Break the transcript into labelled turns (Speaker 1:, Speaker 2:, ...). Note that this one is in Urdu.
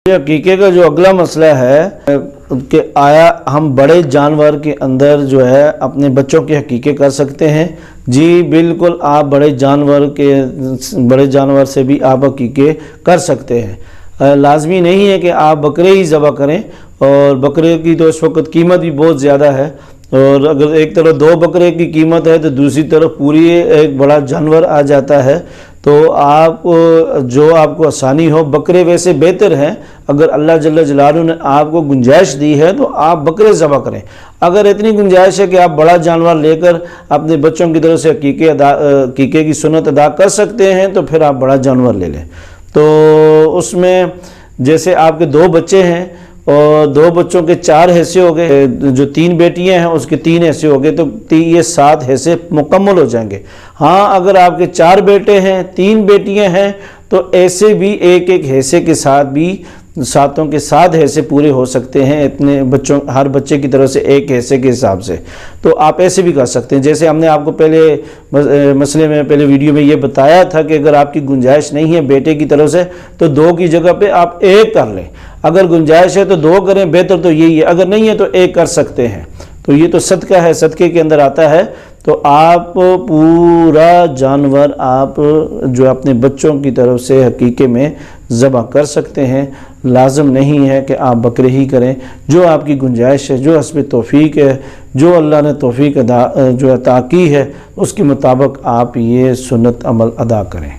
Speaker 1: عقیقے کا جو اگلا مسئلہ ہے کہ آیا ہم بڑے جانور کے اندر جو ہے اپنے بچوں کے عقیقے کر سکتے ہیں؟ جی بالکل، آپ بڑے جانور سے بھی آپ عقیقے کر سکتے ہیں۔ لازمی نہیں ہے کہ آپ بکرے ہی ذبح کریں، اور بکرے کی تو اس وقت قیمت بھی بہت زیادہ ہے، اور اگر ایک طرف 2 بکرے کی قیمت ہے تو دوسری طرف پوری ایک بڑا جانور آ جاتا ہے۔ تو آپ جو آپ کو آسانی ہو، بکرے ویسے بہتر ہیں۔ اگر اللہ جل جلالہ نے آپ کو گنجائش دی ہے تو آپ بکرے ذبح کریں۔ اگر اتنی گنجائش ہے کہ آپ بڑا جانور لے کر اپنے بچوں کی طرف سے عقیقے کی سنت ادا کر سکتے ہیں تو پھر آپ بڑا جانور لے لیں۔ تو اس میں جیسے آپ کے 2 بچے ہیں اور 2 بچوں کے 4 حصے ہو گئے، جو 3 بیٹیاں ہیں اس کے 3 حصے ہو گئے، تو یہ 7 حصے مکمل ہو جائیں گے۔ ہاں، اگر آپ کے 4 بیٹے ہیں، 3 بیٹیاں ہیں، تو ایسے بھی ایک حصے کے ساتھ بھی 7 کے 7 حصے پورے ہو سکتے ہیں، اتنے بچوں ہر بچے کی طرف سے 1 حصے کے حساب سے۔ تو آپ ایسے بھی کر سکتے ہیں، جیسے ہم نے آپ کو پہلے ویڈیو میں یہ بتایا تھا کہ اگر آپ کی گنجائش نہیں ہے بیٹے کی طرف سے تو 2 کی جگہ پہ آپ 1 کر لیں۔ اگر گنجائش ہے تو 2 کریں، بہتر تو یہی ہے۔ اگر نہیں ہے تو 1 کر سکتے ہیں۔ تو یہ تو صدقہ ہے، صدقے کے اندر آتا ہے۔ تو آپ پورا جانور آپ جو اپنے بچوں کی طرف سے عقیقے میں ذبح کر سکتے ہیں۔ لازم نہیں ہے کہ آپ بکرے ہی کریں، جو آپ کی گنجائش ہے، جو حسب توفیق ہے، جو اللہ نے توفیق عطا کی ہے، اس کے مطابق آپ یہ سنت عمل ادا کریں۔